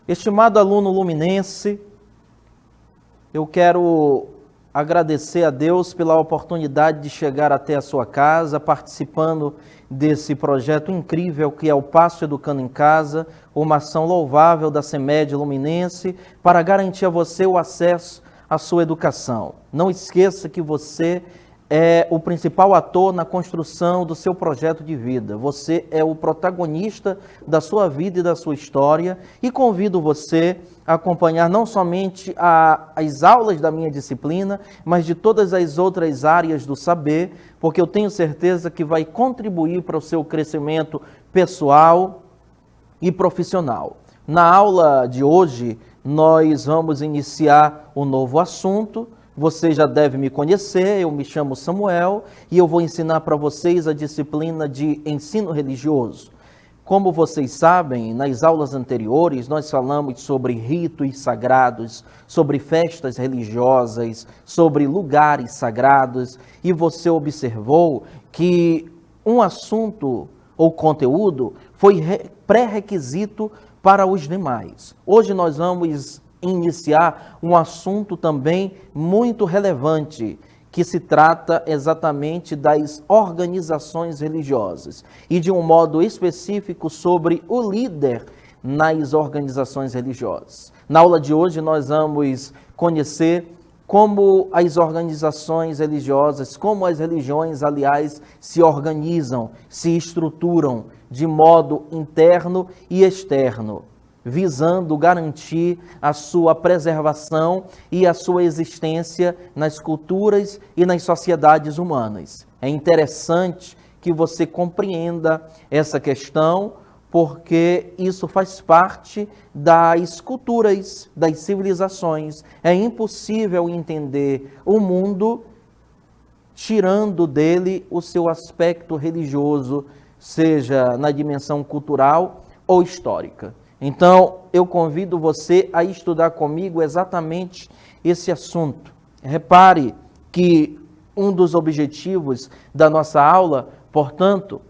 Estimado aluno luminense, eu quero agradecer a Deus pela oportunidade de chegar até a sua casa, participando desse projeto incrível que é o Pasto Educando em Casa, uma ação louvável da CEMED Luminense para garantir a você o acesso à sua educação. Não esqueça que você é o principal ator na construção do seu projeto de vida. Você é o protagonista da sua vida e da sua história e convido você a acompanhar não somente as aulas da minha disciplina, mas de todas as outras áreas do saber, porque eu tenho certeza que vai contribuir para o seu crescimento pessoal e profissional. Na aula de hoje, nós vamos iniciar um novo assunto. Você já deve me conhecer, eu me chamo Samuel e eu vou ensinar para vocês a disciplina de ensino religioso. Como vocês sabem, nas aulas anteriores nós falamos sobre ritos sagrados, sobre festas religiosas, sobre lugares sagrados e você observou que um assunto ou conteúdo foi pré-requisito para os demais. Hoje nós vamos iniciar um assunto também muito relevante, que se trata exatamente das organizações religiosas e de um modo específico sobre o líder nas organizações religiosas. Na aula de hoje nós vamos conhecer como as organizações religiosas, como as religiões, aliás, se organizam, se estruturam de modo interno e externo, visando garantir a sua preservação e a sua existência nas culturas e nas sociedades humanas. É interessante que você compreenda essa questão, porque isso faz parte das culturas, das civilizações. É impossível entender o mundo tirando dele o seu aspecto religioso, seja na dimensão cultural ou histórica. Então, eu convido você a estudar comigo exatamente esse assunto. Repare que um dos objetivos da nossa aula, portanto,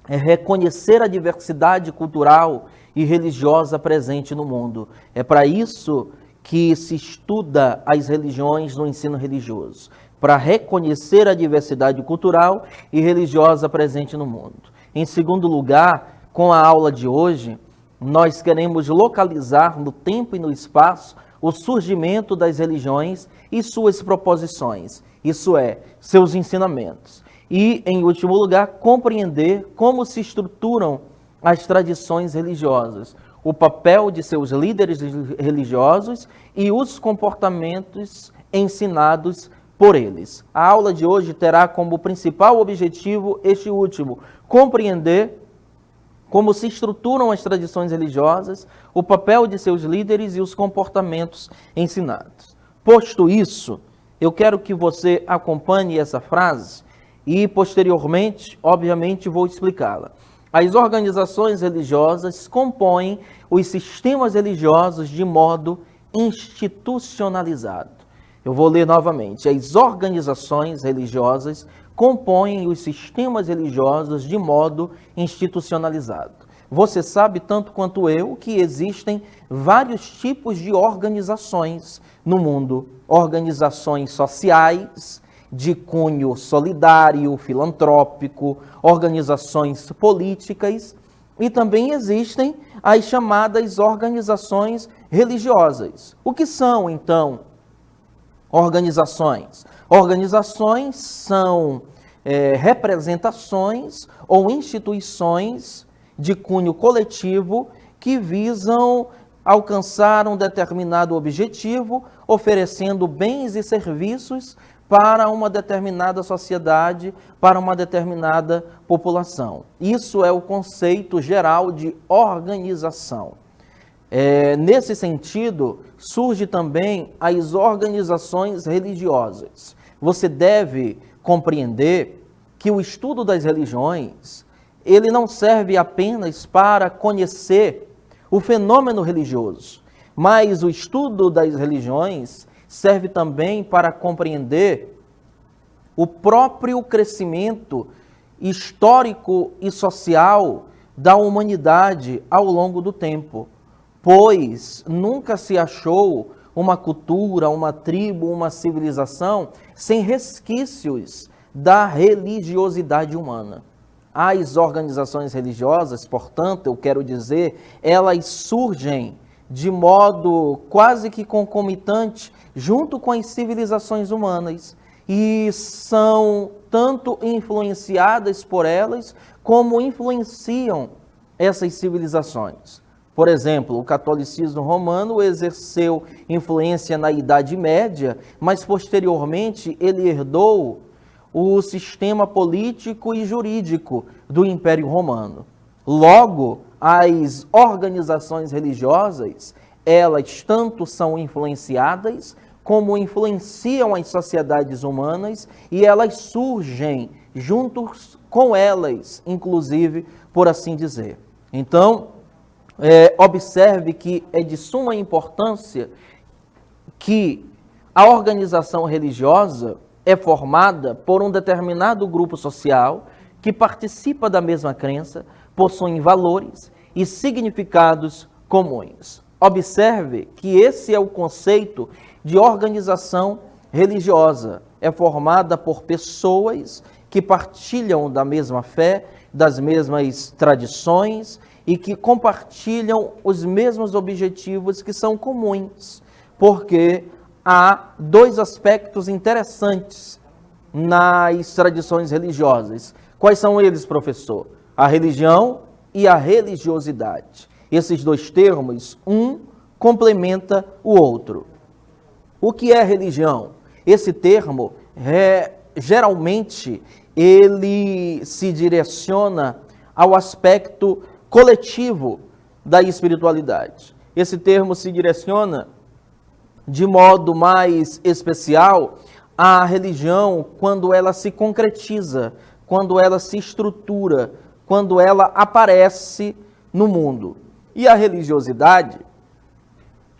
é reconhecer a diversidade cultural e religiosa presente no mundo. É para isso que se estuda as religiões no ensino religioso, para reconhecer a diversidade cultural e religiosa presente no mundo. Em segundo lugar, com a aula de hoje, nós queremos localizar no tempo e no espaço o surgimento das religiões e suas proposições, isso é, seus ensinamentos. E, em último lugar, compreender como se estruturam as tradições religiosas, o papel de seus líderes religiosos e os comportamentos ensinados por eles. A aula de hoje terá como principal objetivo este último: compreender como se estruturam as tradições religiosas, o papel de seus líderes e os comportamentos ensinados. Posto isso, eu quero que você acompanhe essa frase e, posteriormente, obviamente, vou explicá-la. As organizações religiosas compõem os sistemas religiosos de modo institucionalizado. Eu vou ler novamente. As organizações religiosas compõem os sistemas religiosos de modo institucionalizado. Você sabe, tanto quanto eu, que existem vários tipos de organizações no mundo. Organizações sociais, de cunho solidário, filantrópico, organizações políticas, e também existem as chamadas organizações religiosas. O que são, então, organizações? Organizações são representações ou instituições de cunho coletivo que visam alcançar um determinado objetivo, oferecendo bens e serviços para uma determinada sociedade, para uma determinada população. Isso é o conceito geral de organização. Nesse sentido, surge também as organizações religiosas. Você deve compreender que o estudo das religiões, ele não serve apenas para conhecer o fenômeno religioso, mas o estudo das religiões serve também para compreender o próprio crescimento histórico e social da humanidade ao longo do tempo. pois nunca se achou uma cultura, uma tribo, uma civilização sem resquícios da religiosidade humana. As organizações religiosas, portanto, eu quero dizer, elas surgem de modo quase que concomitante junto com as civilizações humanas e são tanto influenciadas por elas como influenciam essas civilizações. Por exemplo, o catolicismo romano exerceu influência na Idade Média, mas posteriormente ele herdou o sistema político e jurídico do Império Romano. Logo, as organizações religiosas, elas tanto são influenciadas como influenciam as sociedades humanas e elas surgem juntos com elas, inclusive, por assim dizer. Então, observe que é de suma importância que a organização religiosa é formada por um determinado grupo social que participa da mesma crença, possuem valores e significados comuns. Observe que esse é o conceito de organização religiosa. É formada por pessoas que partilham da mesma fé, das mesmas tradições e que compartilham os mesmos objetivos que são comuns, porque há dois aspectos interessantes nas tradições religiosas. Quais são eles, professor? A religião e a religiosidade. Esses dois termos, um complementa o outro. O que é religião? Esse termo, geralmente, ele se direciona ao aspecto coletivo da espiritualidade. Esse termo se direciona de modo mais especial à religião quando ela se concretiza, quando ela se estrutura, quando ela aparece no mundo. E a religiosidade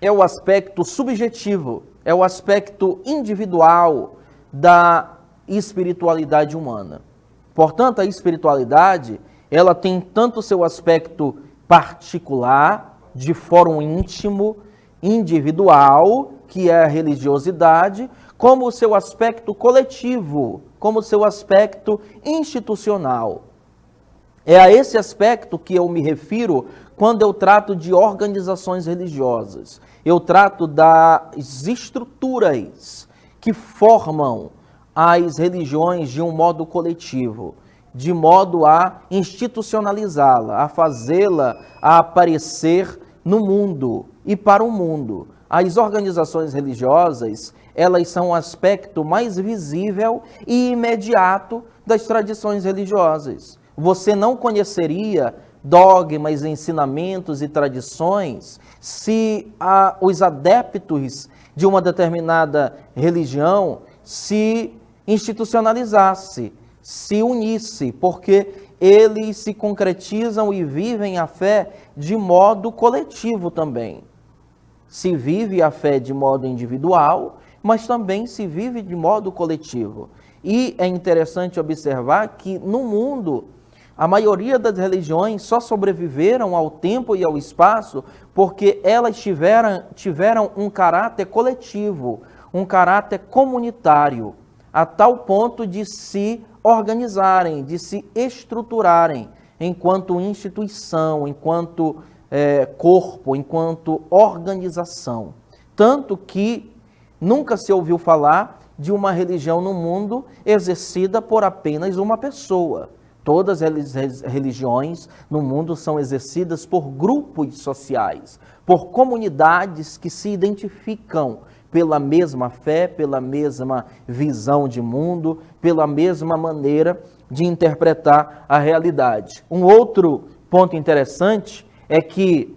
é o aspecto subjetivo, é o aspecto individual da espiritualidade humana. Portanto, a espiritualidade, ela tem tanto o seu aspecto particular, de fórum íntimo, individual, que é a religiosidade, como o seu aspecto coletivo, como o seu aspecto institucional. É a esse aspecto que eu me refiro quando eu trato de organizações religiosas. Eu trato das estruturas que formam as religiões de um modo coletivo, de modo a institucionalizá-la, a fazê-la a aparecer no mundo e para o mundo. As organizações religiosas, elas são o aspecto mais visível e imediato das tradições religiosas. Você não conheceria dogmas, ensinamentos e tradições se os adeptos de uma determinada religião se institucionalizasse, se unisse, porque eles se concretizam e vivem a fé de modo coletivo também. Se vive a fé de modo individual, mas também se vive de modo coletivo. E é interessante observar que no mundo, a maioria das religiões só sobreviveram ao tempo e ao espaço porque elas tiveram um caráter coletivo, um caráter comunitário, a tal ponto de se organizarem, de se estruturarem enquanto instituição, enquanto corpo, enquanto organização. Tanto que nunca se ouviu falar de uma religião no mundo exercida por apenas uma pessoa. Todas as religiões no mundo são exercidas por grupos sociais, por comunidades que se identificam pela mesma fé, pela mesma visão de mundo, pela mesma maneira de interpretar a realidade. Um outro ponto interessante é que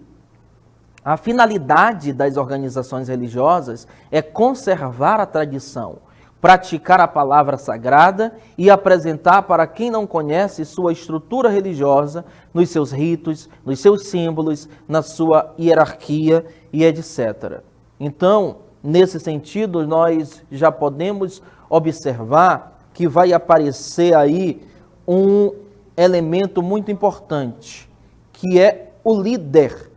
a finalidade das organizações religiosas é conservar a tradição, praticar a palavra sagrada e apresentar para quem não conhece sua estrutura religiosa, nos seus ritos, nos seus símbolos, na sua hierarquia e etc. Então, nesse sentido, nós já podemos observar que vai aparecer aí um elemento muito importante, que é o líder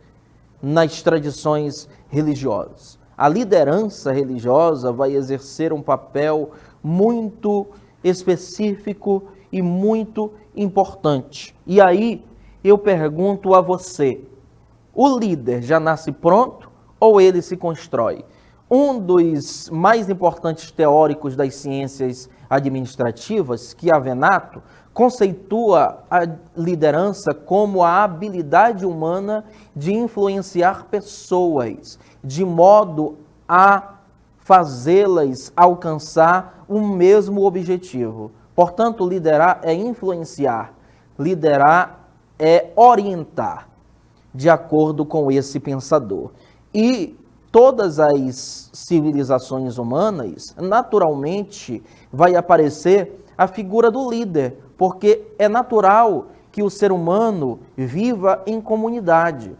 nas tradições religiosas. A liderança religiosa vai exercer um papel muito específico e muito importante. E aí eu pergunto a você, o líder já nasce pronto ou ele se constrói? Um dos mais importantes teóricos das ciências administrativas, Chiavenato, conceitua a liderança como a habilidade humana de influenciar pessoas, de modo a fazê-las alcançar um mesmo objetivo. Portanto, liderar é influenciar, liderar é orientar, de acordo com esse pensador. E todas as civilizações humanas, naturalmente, vai aparecer a figura do líder, porque é natural que o ser humano viva em comunidade.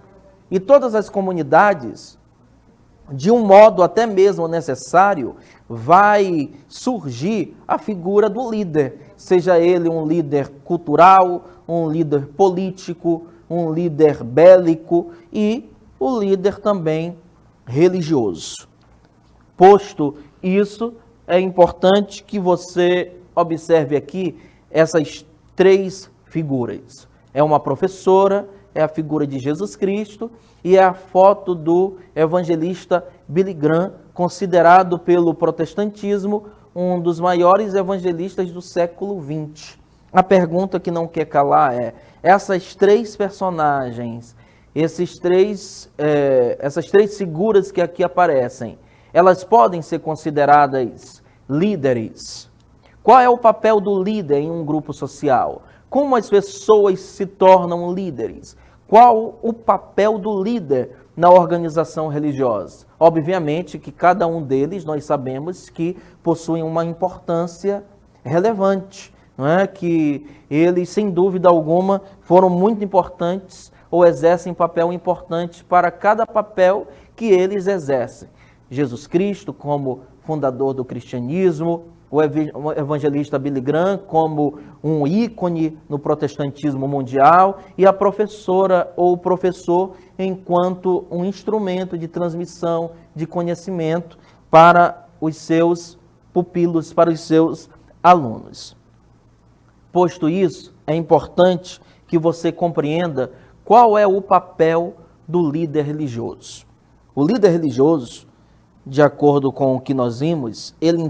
E todas as comunidades, de um modo até mesmo necessário, vai surgir a figura do líder, seja ele um líder cultural, um líder político, um líder bélico e o líder também religioso. Posto isso, é importante que você observe aqui essas três figuras. É uma professora, é a figura de Jesus Cristo e é a foto do evangelista Billy Graham, considerado pelo protestantismo um dos maiores evangelistas do século XX. A pergunta que não quer calar é, essas três personagens, essas três figuras que aqui aparecem, elas podem ser consideradas líderes? Qual é o papel do líder em um grupo social? Como as pessoas se tornam líderes? Qual o papel do líder na organização religiosa? Obviamente que cada um deles, nós sabemos que possuem uma importância relevante, não é? Que eles, sem dúvida alguma, foram muito importantes ou exercem papel importante para cada papel que eles exercem. Jesus Cristo como fundador do cristianismo, o evangelista Billy Graham como um ícone no protestantismo mundial e a professora ou o professor enquanto um instrumento de transmissão de conhecimento para os seus pupilos, para os seus alunos. Posto isso, é importante que você compreenda qual é o papel do líder religioso. O líder religioso, de acordo com o que nós vimos, ele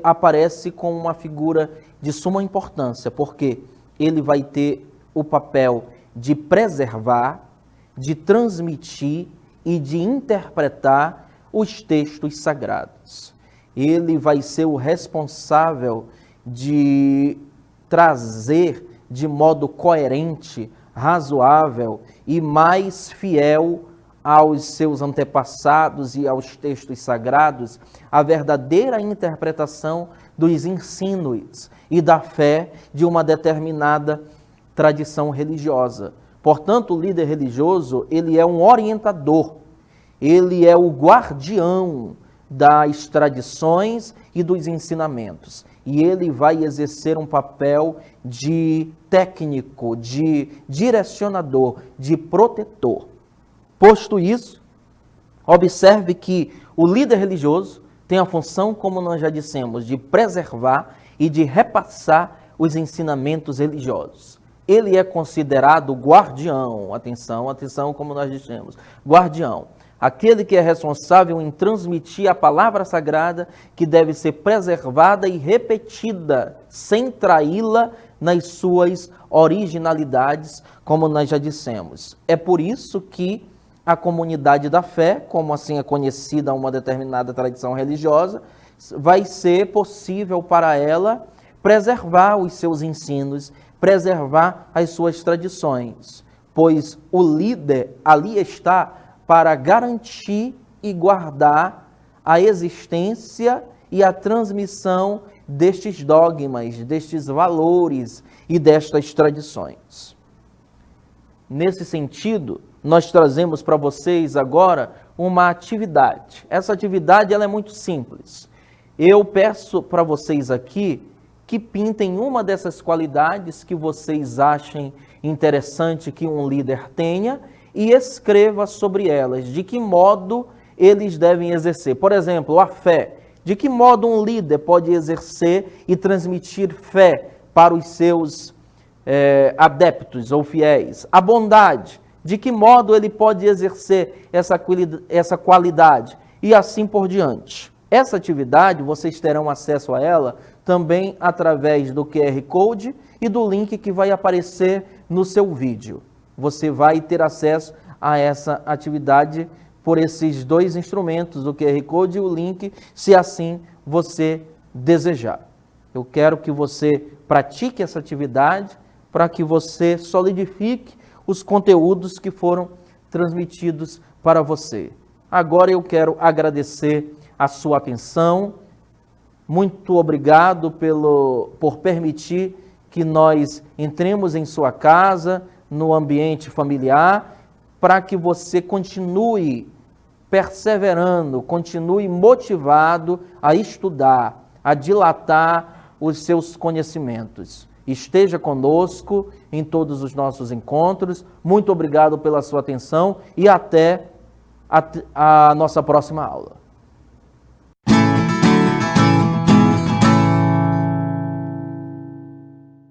aparece como uma figura de suma importância, porque ele vai ter o papel de preservar, de transmitir e de interpretar os textos sagrados. Ele vai ser o responsável de trazer de modo coerente, razoável e mais fiel aos seus antepassados e aos textos sagrados, a verdadeira interpretação dos ensinos e da fé de uma determinada tradição religiosa. Portanto, o líder religioso, ele é um orientador, ele é o guardião das tradições e dos ensinamentos. E ele vai exercer um papel de técnico, de direcionador, de protetor. Posto isso, observe que o líder religioso tem a função, como nós já dissemos, de preservar e de repassar os ensinamentos religiosos. Ele é considerado guardião, atenção, como nós dissemos, guardião. Aquele que é responsável em transmitir a palavra sagrada, que deve ser preservada e repetida, sem traí-la nas suas originalidades, como nós já dissemos. É por isso que a comunidade da fé, como assim é conhecida uma determinada tradição religiosa, vai ser possível para ela preservar os seus ensinos, preservar as suas tradições, pois o líder ali está para garantir e guardar a existência e a transmissão destes dogmas, destes valores e destas tradições. Nesse sentido, nós trazemos para vocês agora uma atividade. Essa atividade ela é muito simples. Eu peço para vocês aqui que pintem uma dessas qualidades que vocês achem interessante que um líder tenha e escreva sobre elas, de que modo eles devem exercer. Por exemplo, a fé. De que modo um líder pode exercer e transmitir fé para os seus adeptos ou fiéis? A bondade. De que modo ele pode exercer essa qualidade? E assim por diante. Essa atividade, vocês terão acesso a ela também através do QR Code e do link que vai aparecer no seu vídeo. Você vai ter acesso a essa atividade por esses dois instrumentos, o QR Code e o link, se assim você desejar. Eu quero que você pratique essa atividade para que você solidifique os conteúdos que foram transmitidos para você. Agora eu quero agradecer a sua atenção. Muito obrigado por permitir que nós entremos em sua casa, no ambiente familiar, para que você continue perseverando, continue motivado a estudar, a dilatar os seus conhecimentos. Esteja conosco em todos os nossos encontros. Muito obrigado pela sua atenção e até a nossa próxima aula.